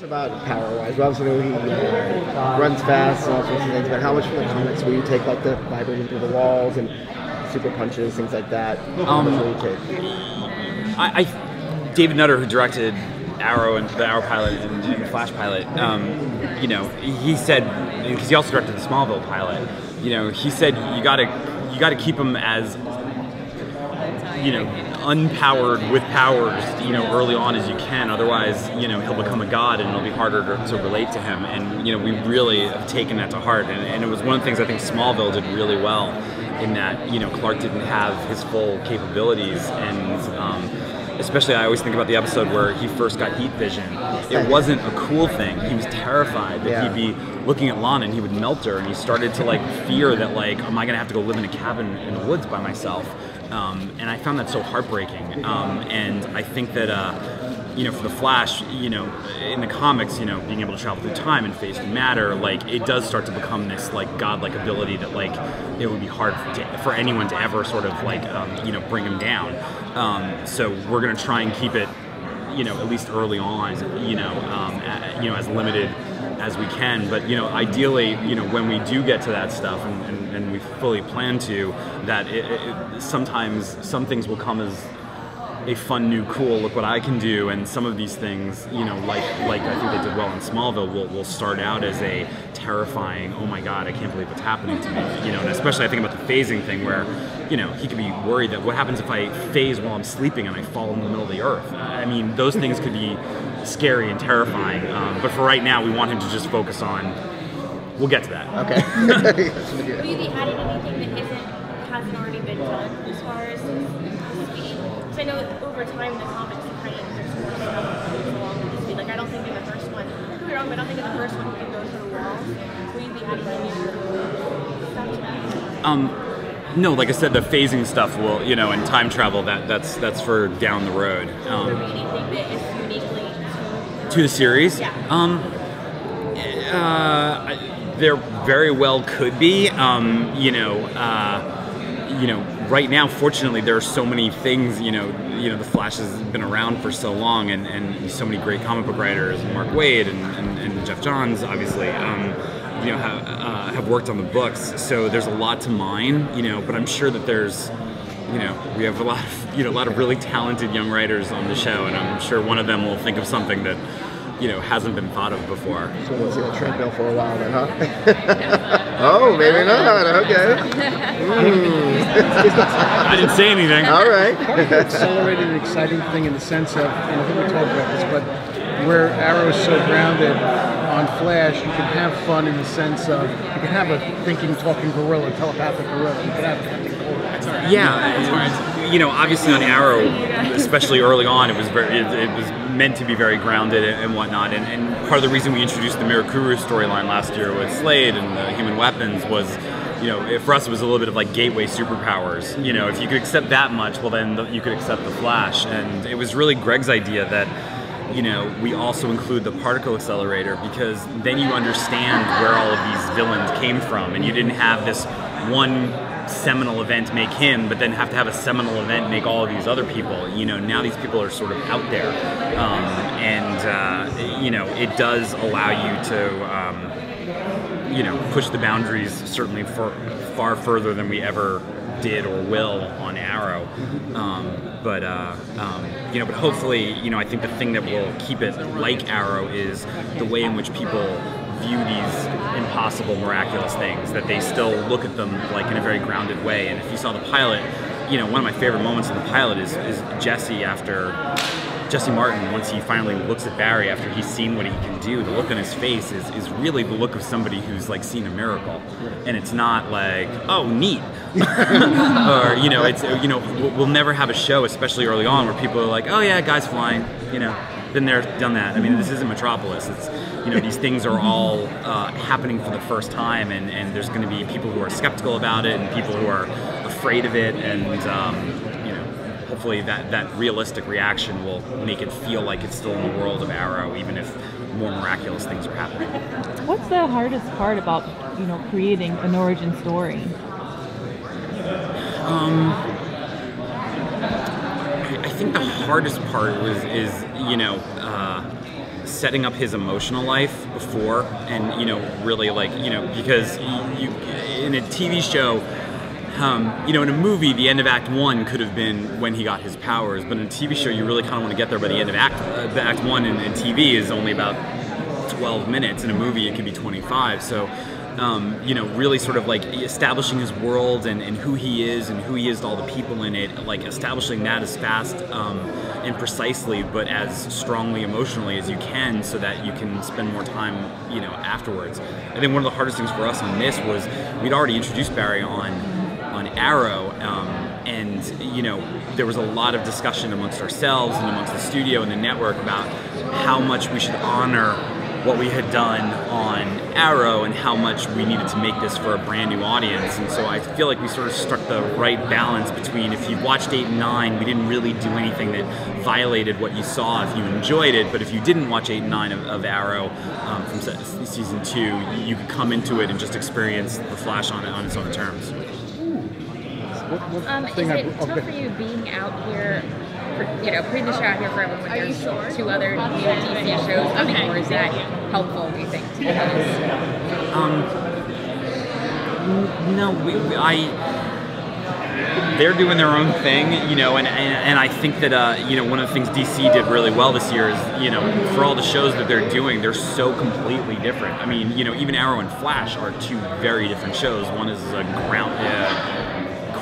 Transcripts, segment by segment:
About power-wise, we obviously know he runs fast and all sorts of things, but how much from the comics will you take, like the vibrating through the walls and super punches, things like that? How much will you take? David Nutter, who directed Arrow and the Arrow pilot and the Flash pilot, you know, he said, because he also directed the Smallville pilot, you know, he said you gotta keep him as, you know, unpowered with powers, you know, early on as you can. Otherwise, you know, he'll become a god and it'll be harder to relate to him. And, you know, we really have taken that to heart. And it was one of the things I think Smallville did really well, in that, you know, Clark didn't have his full capabilities. And especially, I always think about the episode where he first got heat vision. It wasn't a cool thing. He was terrified that he'd be looking at Lana and he would melt her, and he started to like fear that, like, am I gonna have to go live in a cabin in the woods by myself? And I found that so heartbreaking. And I think that, you know, for the Flash, you know, in the comics, you know, being able to travel through time and phase through matter, like, it does start to become this, like, godlike ability that, like, it would be hard for anyone to ever sort of, like, you know, bring him down. So we're going to try and keep it, you know, at least early on, you know, as limited as we can. But, you know, ideally, you know, when we do get to that stuff, and we fully plan to, that sometimes some things will come as a fun, new, cool, look what I can do, and some of these things, you know, like I think they did well in Smallville, will start out as a terrifying, oh my god, I can't believe what's happening to me, you know. And especially I think about the phasing thing, where, you know, he could be worried that what happens if I phase while I'm sleeping and I fall in the middle of the earth. I mean, those things could be scary and terrifying, but for right now we want him to just focus on, we'll get to that. Okay. Will you be adding anything that hasn't already been done as far as speed? Because I know over time in the comics it kind of there's more stuff along with the speed. Like, I don't think in the first one, I could be wrong, but I don't think in the first one you can go through walls. Will you be adding any stuff to that? No, like I said, the phasing stuff will, you know, and time travel, that's for down the road. Will there be anything that is uniquely to the series? Yeah. There very well could be. You know, right now, fortunately, there are so many things. You know, the Flash has been around for so long, and so many great comic book writers, Mark Waid and Jeff Johns, obviously. You know, have worked on the books, so there's a lot to mine. You know, but I'm sure that there's, you know, we have a lot of really talented young writers on the show, and I'm sure one of them will think of something that, you know, hasn't been thought of before. So we'll see the treadmill for a while then, huh? Oh, maybe not. Okay. I didn't say anything. All right. Accelerated and exciting thing in the sense of, and I think we talked about this, but where Arrow is so grounded on Flash, you can have fun in the sense of, you can have a thinking, talking gorilla, telepathic gorilla. You can have a gorilla. Yeah, you know, obviously on Arrow, especially early on, it was meant to be very grounded and whatnot. And part of the reason we introduced the Mirakuru storyline last year with Slade and the Human Weapons was, you know, for us it was a little bit of like gateway superpowers. You know, if you could accept that much, well then you could accept the Flash. And it was really Greg's idea that, you know, we also include the particle accelerator, because then you understand where all of these villains came from, and you didn't have this one seminal event make him, but then have to have a seminal event make all of these other people. You know, now these people are sort of out there, and you know, it does allow you to, you know, push the boundaries certainly far further than we ever did or will on Arrow. You know, but hopefully, you know, I think the thing that will keep it like Arrow is the way in which people view these impossible, miraculous things, that they still look at them like in a very grounded way. And if you saw the pilot, you know, one of my favorite moments in the pilot is Jesse Martin, once he finally looks at Barry after he's seen what he can do, the look on his face is really the look of somebody who's like seen a miracle. And it's not like, oh, neat. Or, you know, it's, you know, we'll never have a show, especially early on, where people are like, oh yeah, guy's flying, you know, been there, done that. I mean, this isn't Metropolis. It's, you know, these things are all happening for the first time, and there's going to be people who are skeptical about it and people who are afraid of it, and you know, hopefully that realistic reaction will make it feel like it's still in the world of Arrow, even if more miraculous things are happening. What's the hardest part about, you know, creating an origin story? I think the hardest part is you know, setting up his emotional life before, and really because you in a TV show. In a movie, the end of Act 1 could have been when he got his powers, but in a TV show, you really kind of want to get there by the end of Act 1, and TV is only about 12 minutes. In a movie, it could be 25. So, really sort of like establishing his world and who he is to all the people in it, like establishing that as fast and precisely, but as strongly emotionally as you can, so that you can spend more time, afterwards. I think one of the hardest things for us on this was we'd already introduced Barry on Arrow, and there was a lot of discussion amongst ourselves and amongst the studio and the network about how much we should honor what we had done on Arrow and how much we needed to make this for a brand new audience. And so I feel like we sort of struck the right balance between, if you watched 8 and 9, we didn't really do anything that violated what you saw if you enjoyed it, but if you didn't watch 8 and 9 of Arrow from season 2, you could come into it and just experience The Flash on its own terms. Is it tough for you being out here, putting the show out here for everyone? There's 2 other new DC shows coming, or is that helpful, do you think, to No, they're doing their own thing, and I think that, one of the things DC did really well this year is, for all the shows that they're doing, they're so completely different. I mean, even Arrow and Flash are 2 very different shows. One is a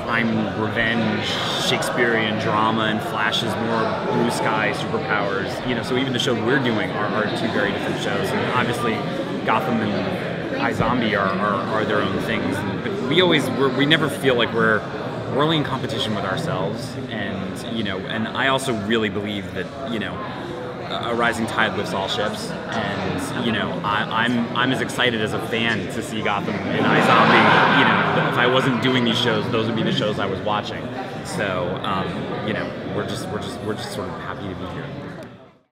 crime, revenge, Shakespearean drama, and Flash is more blue sky, superpowers. So even the shows we're doing are 2 very different shows. And obviously, Gotham and iZombie are their own things. But we never feel like we're only in competition with ourselves. And and I also really believe that a rising tide lifts all ships, and I'm as excited as a fan to see Gotham and iZombie. If I wasn't doing these shows, those would be the shows I was watching. So we're just sort of happy to be here.